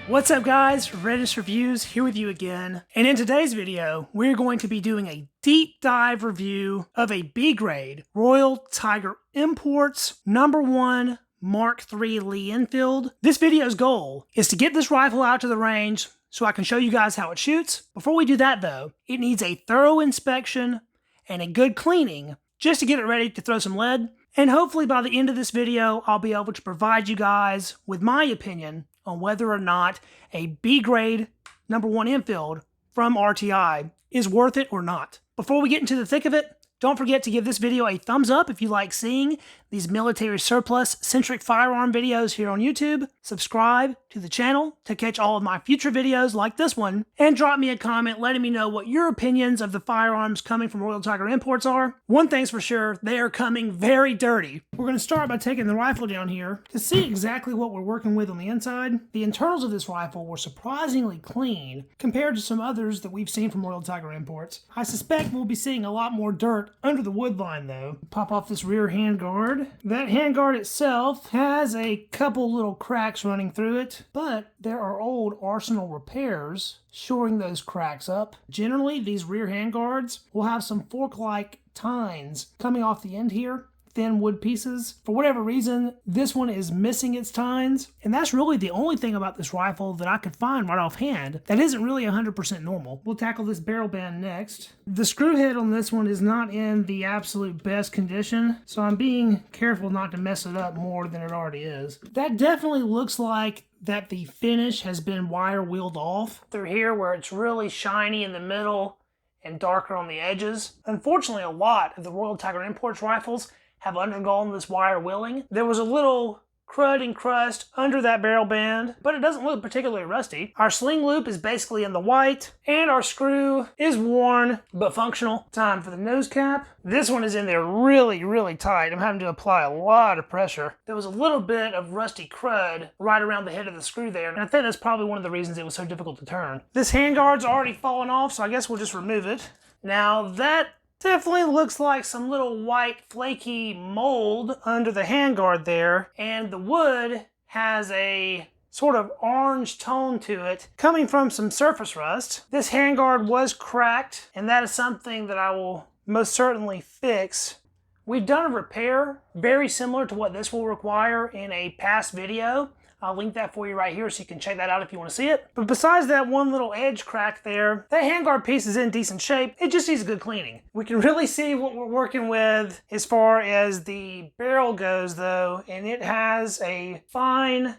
What's up guys, Readiness Reviews here with you again, and in today's video we're going to be doing a deep dive review of a B grade Royal Tiger Imports No.1 Mark III Lee-Enfield. This video's goal is to get this rifle out to the range so I can show you guys how it shoots. Before we do that though, it needs a thorough inspection and a good cleaning just to get it ready to throw some lead, and hopefully by the end of this video I'll be able to provide you guys with my opinion on whether or not a B grade No.1 Enfield from RTI is worth it or not. Before we get into the thick of it, don't forget to give this video a thumbs up if you like seeing these military surplus-centric firearm videos here on YouTube. Subscribe to the channel to catch all of my future videos like this one, and drop me a comment letting me know what your opinions of the firearms coming from Royal Tiger Imports are. One thing's for sure, they are coming very dirty. We're going to start by taking the rifle down here to see exactly what we're working with on the inside. The internals of this rifle were surprisingly clean compared to some others that we've seen from Royal Tiger Imports. I suspect we'll be seeing a lot more dirt under the wood line though. Pop off this rear handguard. That handguard itself has a couple little cracks running through it, but there are old Arsenal repairs shoring those cracks up. Generally, these rear handguards will have some fork-like tines coming off the end here. Thin wood pieces. For whatever reason, this one is missing its tines, and that's really the only thing about this rifle that I could find right offhand that isn't really 100% normal. We'll tackle this barrel band next. The screw head on this one is not in the absolute best condition, so I'm being careful not to mess it up more than it already is. That definitely looks like that the finish has been wire wheeled off through here where it's really shiny in the middle and darker on the edges. Unfortunately, a lot of the Royal Tiger Imports rifles have undergone this wire wheeling. There was a little crud and crust under that barrel band, but it doesn't look particularly rusty. Our sling loop is basically in the white, and our screw is worn but functional. Time for the nose cap. This one is in there really tight. I'm having to apply a lot of pressure. There was a little bit of rusty crud right around the head of the screw there, and I think that's probably one of the reasons it was so difficult to turn. This handguard's already fallen off, so I guess we'll just remove it. Now that definitely looks like some little white flaky mold under the handguard there, and the wood has a sort of orange tone to it coming from some surface rust. This handguard was cracked, and that is something that I will most certainly fix. We've done a repair very similar to what this will require in a past video. I'll link that for you right here so you can check that out if you want to see it. But besides that one little edge crack there, that handguard piece is in decent shape. It just needs a good cleaning. We can really see what we're working with as far as the barrel goes though, and it has a fine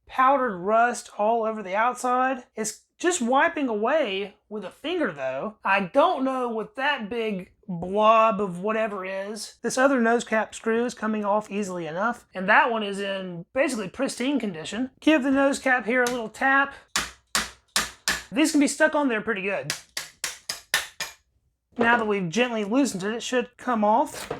powdered rust all over the outside. It's just wiping away with a finger though. I don't know what that big blob of whatever is. This other nose cap screw is coming off easily enough, and that one is in basically pristine condition. Give the nose cap here a little tap. These can be stuck on there pretty good. Now that we've gently loosened it, it should come off.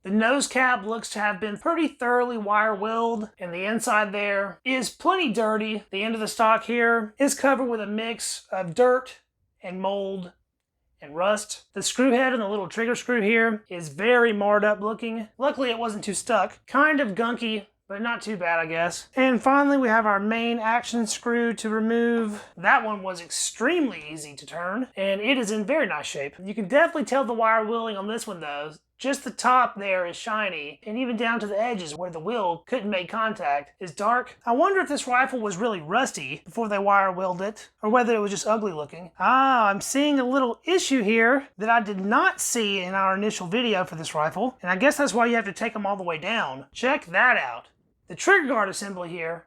The nose cap looks to have been pretty thoroughly wire wheeled, and the inside there is plenty dirty. The end of the stock here is covered with a mix of dirt and mold and rust. The screw head and the little trigger screw here is very marred up looking. Luckily it wasn't too stuck. Kind of gunky, but not too bad I guess. And finally we have our main action screw to remove. That one was extremely easy to turn, and it is in very nice shape. You can definitely tell the wire wheeling on this one though. Just the top there is shiny, and even down to the edges where the wheel couldn't make contact is dark. I wonder if this rifle was really rusty before they wire wheeled it, or whether it was just ugly looking. Ah, I'm seeing a little issue here that I did not see in our initial video for this rifle, and I guess that's why you have to take them all the way down. Check that out. The trigger guard assembly here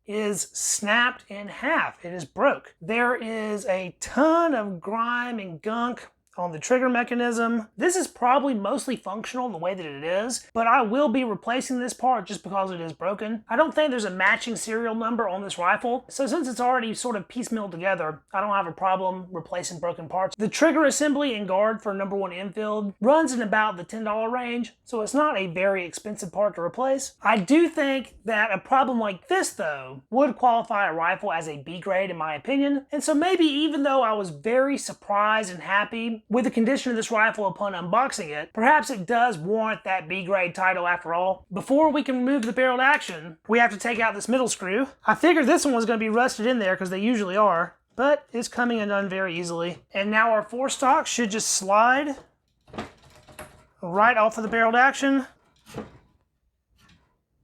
is snapped in half. It is broke. There is a ton of grime and gunk on the trigger mechanism. This is probably mostly functional in the way that it is, but I will be replacing this part just because it is broken. I don't think there's a matching serial number on this rifle, so since it's already sort of piecemealed together, I don't have a problem replacing broken parts. The trigger assembly and guard for No.1 Enfield runs in about the $10 range, so it's not a very expensive part to replace. I do think that a problem like this though would qualify a rifle as a B grade in my opinion, and so maybe even though I was very surprised and happy thinking with the condition of this rifle upon unboxing it, perhaps it does warrant that B grade title after all. Before we can remove the barreled action, we have to take out this middle screw. I figured this one was going to be rusted in there because they usually are, but it's coming undone very easily. And now our forestock should just slide right off of the barreled action.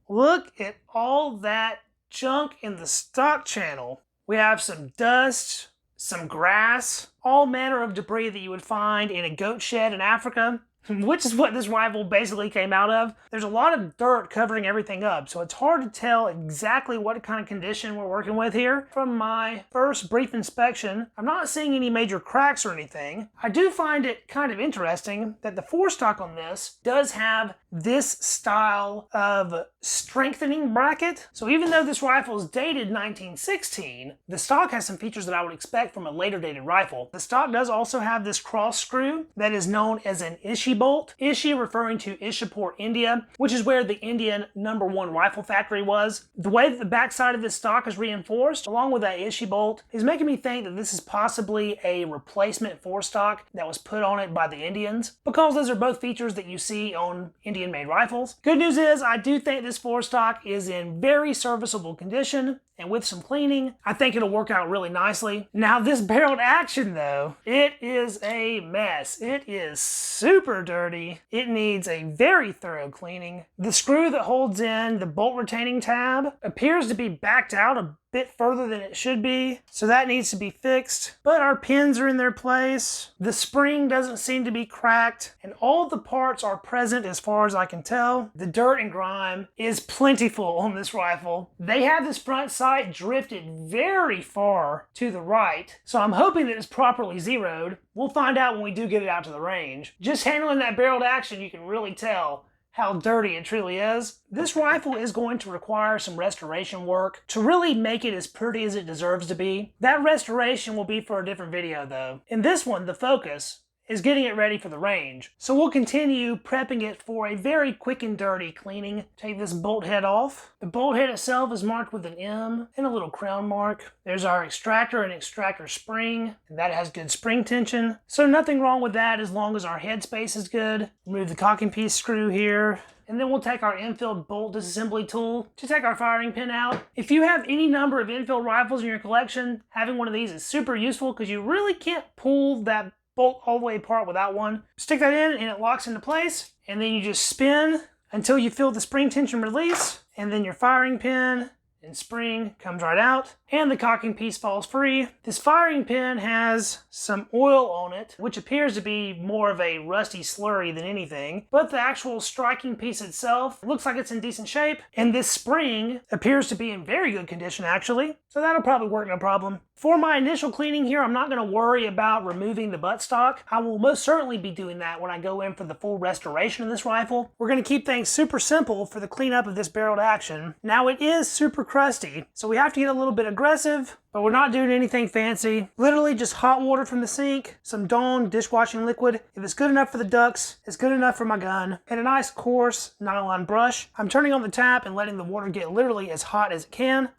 Look at all that junk in the stock channel. We have some dust, some grass, all manner of debris that you would find in a goat shed in Africa, which is what this rifle basically came out of. There's a lot of dirt covering everything up, so it's hard to tell exactly what kind of condition we're working with here. From my first brief inspection, I'm not seeing any major cracks or anything. I do find it kind of interesting that the forestock on this does have this style of strengthening bracket. So even though this rifle is dated 1916, the stock has some features that I would expect from a later dated rifle. The stock does also have this cross screw that is known as an Ishi bolt. Ishi referring to Ishapur, India, which is where the Indian No.1 rifle factory was. The way that the backside of this stock is reinforced, along with that Ishi bolt, is making me think that this is possibly a replacement forestock that was put on it by the Indians, because those are both features that you see on Indian-made rifles. Good news is, I do think this forestock is in very serviceable condition, and with some cleaning, I think it'll work out really nicely. Now this barreled action though, it is a mess. It is super dirty. It needs a very thorough cleaning. The screw that holds in the bolt retaining tab appears to be backed out a bit further than it should be, so that needs to be fixed. But our pins are in their place. The spring doesn't seem to be cracked, and all the parts are present as far as I can tell. The dirt and grime is plentiful on this rifle. They have this front sight drifted very far to the right, so I'm hoping that it's properly zeroed. We'll find out when we do get it out to the range. Just handling that barreled action, you can really tell how dirty it truly is. This rifle is going to require some restoration work to really make it as pretty as it deserves to be. That restoration will be for a different video though. In this one, the focus is getting it ready for the range. So we'll continue prepping it for a very quick and dirty cleaning. Take this bolt head off. The bolt head itself is marked with an M and a little crown mark. There's our extractor and extractor spring, and that has good spring tension. So nothing wrong with that as long as our head space is good. Remove the cocking piece screw here. And then we'll take our Enfield bolt disassembly tool to take our firing pin out. If you have any number of Enfield rifles in your collection, having one of these is super useful because you really can't pull that bolt all the way apart without one. Stick that in and it locks into place, and then you just spin until you feel the spring tension release, and then your firing pin and spring comes right out, and the cocking piece falls free. This firing pin has some oil on it, which appears to be more of a rusty slurry than anything, but the actual striking piece itself looks like it's in decent shape, and this spring appears to be in very good condition actually, so that'll probably work no problem. For my initial cleaning here, I'm not going to worry about removing the buttstock. I will most certainly be doing that when I go in for the full restoration of this rifle. We're going to keep things super simple for the cleanup of this barreled action. Now it is super crusty, so we have to get a little bit aggressive, but we're not doing anything fancy. Literally just hot water from the sink, some Dawn dishwashing liquid. If it's good enough for the ducks, it's good enough for my gun, and a nice coarse nylon brush. I'm turning on the tap and letting the water get literally as hot as it can.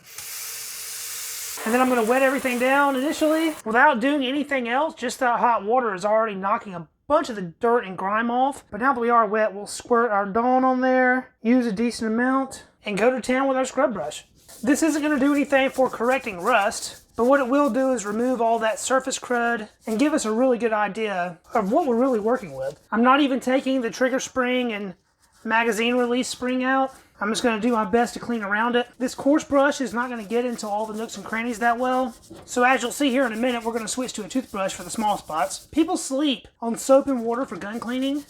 And then I'm going to wet everything down initially without doing anything else. Just that hot water is already knocking a bunch of the dirt and grime off. But now that we are wet, we'll squirt our Dawn on there, use a decent amount, and go to town with our scrub brush. This isn't going to do anything for correcting rust, but what it will do is remove all that surface crud and give us a really good idea of what we're really working with. I'm not even taking the trigger spring and magazine release spring out. I'm just going to do my best to clean around it. This coarse brush is not going to get into all the nooks and crannies that well. So as you'll see here in a minute, we're going to switch to a toothbrush for the small spots. People sleep on soap and water for gun cleaning,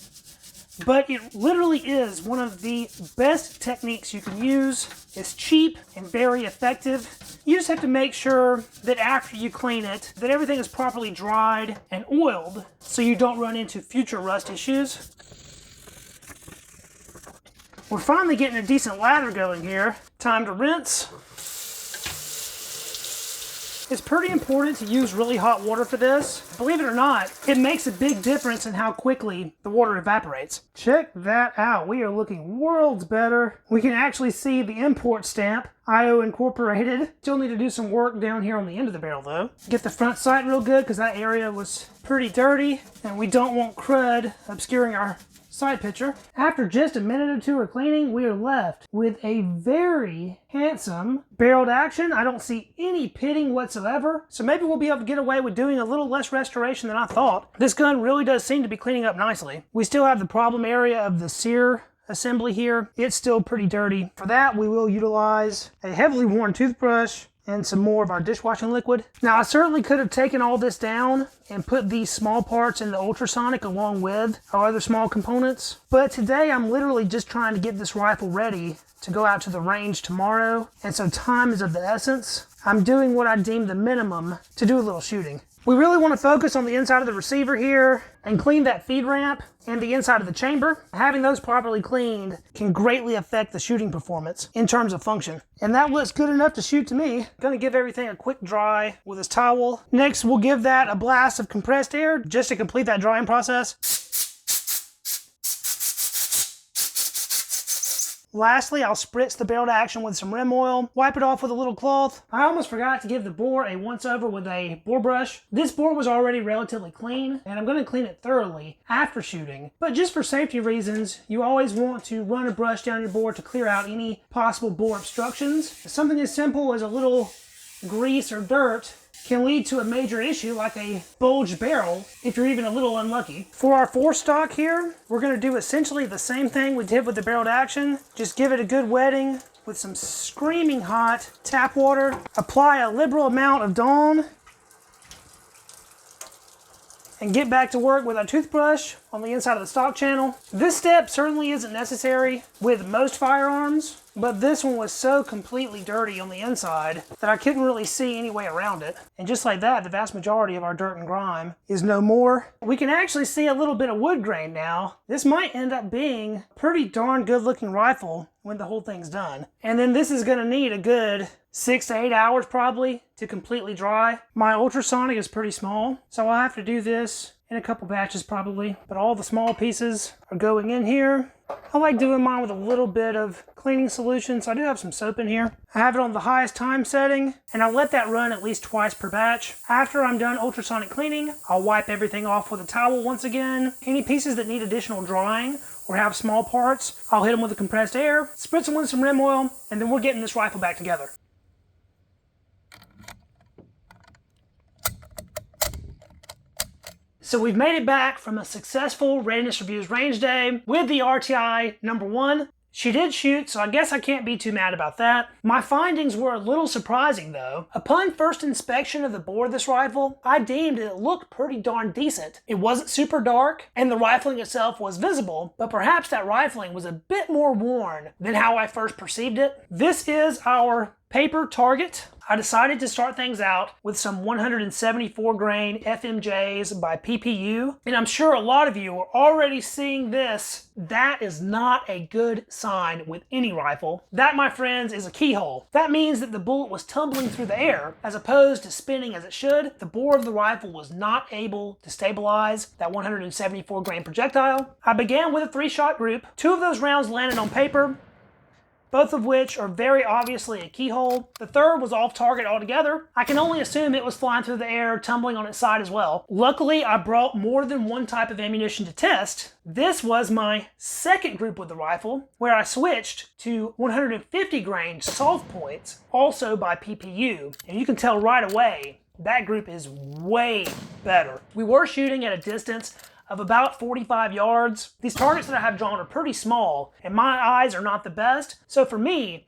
but it literally is one of the best techniques you can use. It's cheap and very effective. You just have to make sure that after you clean it, that everything is properly dried and oiled so you don't run into future rust issues. We're finally getting a decent lather going here. Time to rinse. It's pretty important to use really hot water for this. Believe it or not, it makes a big difference in how quickly the water evaporates. Check that out. We are looking worlds better. We can actually see the import stamp, IO Incorporated. Still need to do some work down here on the end of the barrel though. Get the front sight real good because that area was pretty dirty and we don't want crud obscuring our side picture. After just a minute or two of cleaning, we are left with a very handsome barreled action. I don't see any pitting whatsoever, so maybe we'll be able to get away with doing a little less restoration than I thought. This gun really does seem to be cleaning up nicely. We still have the problem area of the sear assembly here. It's still pretty dirty. For that, we will utilize a heavily worn toothbrush and some more of our dishwashing liquid. Now, I certainly could have taken all this down and put these small parts in the ultrasonic along with our other small components. But today, I'm literally just trying to get this rifle ready to go out to the range tomorrow. And so time is of the essence. I'm doing what I deem the minimum to do a little shooting. We really want to focus on the inside of the receiver here and clean that feed ramp and the inside of the chamber. Having those properly cleaned can greatly affect the shooting performance in terms of function. And that looks good enough to shoot to me. Gonna give everything a quick dry with this towel. Next, we'll give that a blast of compressed air just to complete that drying process. Lastly, I'll spritz the barrel to action with some rim oil, wipe it off with a little cloth. I almost forgot to give the bore a once over with a bore brush. This bore was already relatively clean, and I'm going to clean it thoroughly after shooting. But just for safety reasons, you always want to run a brush down your bore to clear out any possible bore obstructions. Something as simple as a little grease or dirt can lead to a major issue like a bulged barrel if you're even a little unlucky. For our forestock here, we're going to do essentially the same thing we did with the barreled action. Just give it a good wetting with some screaming hot tap water. Apply a liberal amount of Dawn and get back to work with our toothbrush on the inside of the stock channel. This step certainly isn't necessary with most firearms, but this one was so completely dirty on the inside that I couldn't really see any way around it. And just like that, the vast majority of our dirt and grime is no more. We can actually see a little bit of wood grain now. This might end up being a pretty darn good looking rifle when the whole thing's done. And then this is gonna need a good 6 to 8 hours probably to completely dry. My ultrasonic is pretty small, so I'll have to do this in a couple batches probably, but all the small pieces are going in here. I like doing mine with a little bit of cleaning solution, so I do have some soap in here. I have it on the highest time setting, and I'll let that run at least twice per batch. After I'm done ultrasonic cleaning, I'll wipe everything off with a towel once again. Any pieces that need additional drying or have small parts, I'll hit them with the compressed air, spritz them with some rim oil, and then we're getting this rifle back together. So we've made it back from a successful Readiness Reviews range day with the RTI No.1. She did shoot, so I guess I can't be too mad about that. My findings were a little surprising though. Upon first inspection of the bore of this rifle, I deemed it looked pretty darn decent. It wasn't super dark, and the rifling itself was visible, but perhaps that rifling was a bit more worn than how I first perceived it. This is our paper target. I decided to start things out with some 174 grain FMJs by PPU, and I'm sure a lot of you are already seeing this. That is not a good sign with any rifle. That, my friends, is a keyhole. That means that the bullet was tumbling through the air as opposed to spinning as it should. The bore of the rifle was not able to stabilize that 174 grain projectile. I began with a 3-shot group. 2 of those rounds landed on paper, both of which are very obviously a keyhole. The third was off target altogether. I can only assume it was flying through the air, tumbling on its side as well. Luckily, I brought more than one type of ammunition to test. This was my second group with the rifle, where I switched to 150 grain soft points, also by PPU. And you can tell right away, that group is way better. We were shooting at a distance of about 45 yards. These targets that I have drawn are pretty small, and my eyes are not the best. So for me,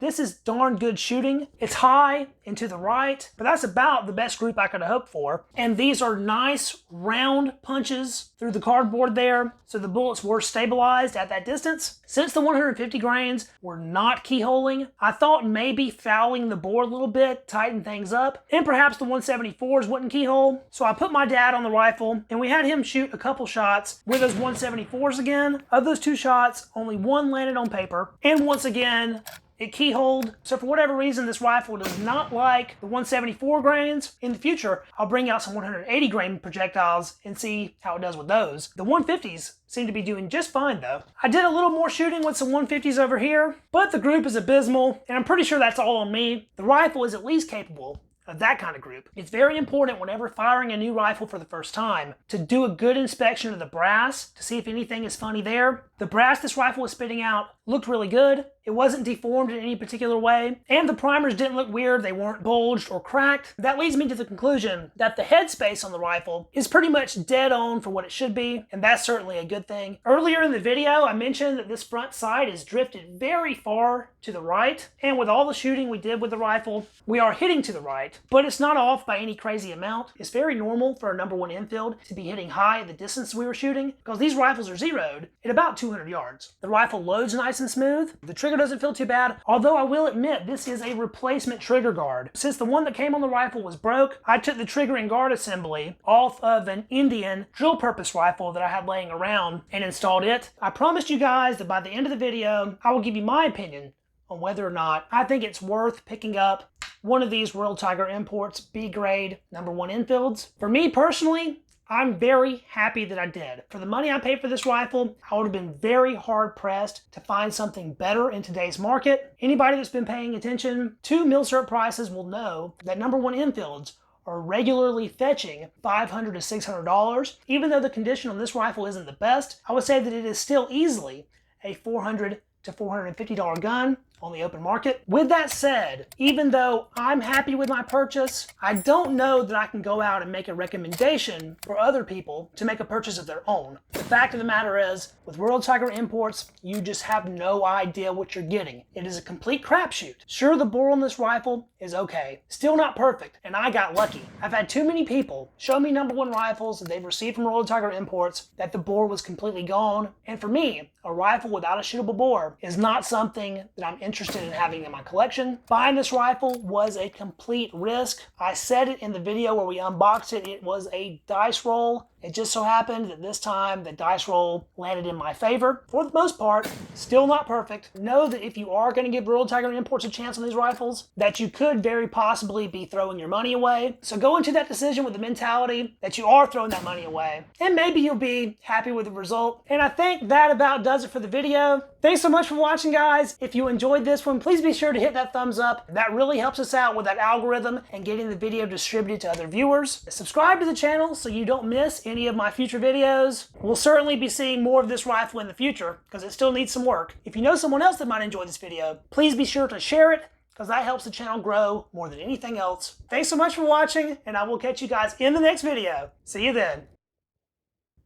this is darn good shooting. It's high and to the right, but that's about the best group I could have hoped for. And these are nice round punches through the cardboard there, so the bullets were stabilized at that distance. Since the 150 grains were not keyholing, I thought maybe fouling the bore a little bit, tighten things up, and perhaps the 174s wouldn't keyhole. So I put my dad on the rifle, and we had him shoot a couple shots with those 174s again. Of those 2 shots, only 1 landed on paper, and once again, it keyholed. So for whatever reason, this rifle does not like the 174 grains. In the future, I'll bring out some 180 grain projectiles and see how it does with those. The 150s seem to be doing just fine though. I did a little more shooting with some 150s over here, but the group is abysmal, and I'm pretty sure that's all on me. The rifle is at least capable of that kind of group. It's very important whenever firing a new rifle for the first time to do a good inspection of the brass to see if anything is funny there. The brass this rifle was spitting out looked really good. It wasn't deformed in any particular way, and the primers didn't look weird. They weren't bulged or cracked. That leads me to the conclusion that the headspace on the rifle is pretty much dead on for what it should be, and that's certainly a good thing. Earlier in the video, I mentioned that this front sight is drifted very far to the right, and with all the shooting we did with the rifle, we are hitting to the right, but it's not off by any crazy amount. It's very normal for a No.1 Enfield to be hitting high at the distance we were shooting, because these rifles are zeroed at about 200 yards. The rifle loads nice and smooth. The trigger doesn't feel too bad, although I will admit this is a replacement trigger guard. Since the one that came on the rifle was broke, I took the trigger and guard assembly off of an Indian drill purpose rifle that I had laying around and installed it. I promised you guys that by the end of the video, I will give you my opinion on whether or not I think it's worth picking up one of these Royal Tiger Imports B-grade No.1 Enfields. For me personally, I'm very happy that I did. For the money I paid for this rifle, I would have been very hard-pressed to find something better in today's market. Anybody that's been paying attention to milcert prices will know that No.1 Enfields are regularly fetching $500 to $600. Even though the condition on this rifle isn't the best, I would say that it is still easily a $400 to $450 gun on the open market. With that said, even though I'm happy with my purchase, I don't know that I can go out and make a recommendation for other people to make a purchase of their own. The fact of the matter is, with Royal Tiger Imports, you just have no idea what you're getting. It is a complete crapshoot. Sure, the bore on this rifle is okay. Still not perfect, and I got lucky. I've had too many people show me No.1 rifles that they've received from Royal Tiger Imports that the bore was completely gone, and for me, a rifle without a shootable bore is not something that I'm interested in having in my collection. Buying this rifle was a complete risk. I said it in the video where we unboxed it. It was a dice roll. It just so happened that this time the dice roll landed in my favor. For the most part, still not perfect. Know that if you are going to give Royal Tiger Imports a chance on these rifles, that you could very possibly be throwing your money away. So go into that decision with the mentality that you are throwing that money away, and maybe you'll be happy with the result. And I think that about does it for the video. Thanks so much for watching, guys. If you enjoyed this one, please be sure to hit that thumbs up. That really helps us out with that algorithm and getting the video distributed to other viewers. Subscribe to the channel so you don't miss any of my future videos. We'll certainly be seeing more of this rifle in the future because it still needs some work. If you know someone else that might enjoy this video, please be sure to share it because that helps the channel grow more than anything else. Thanks so much for watching, and I will catch you guys in the next video. See you then.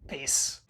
Peace.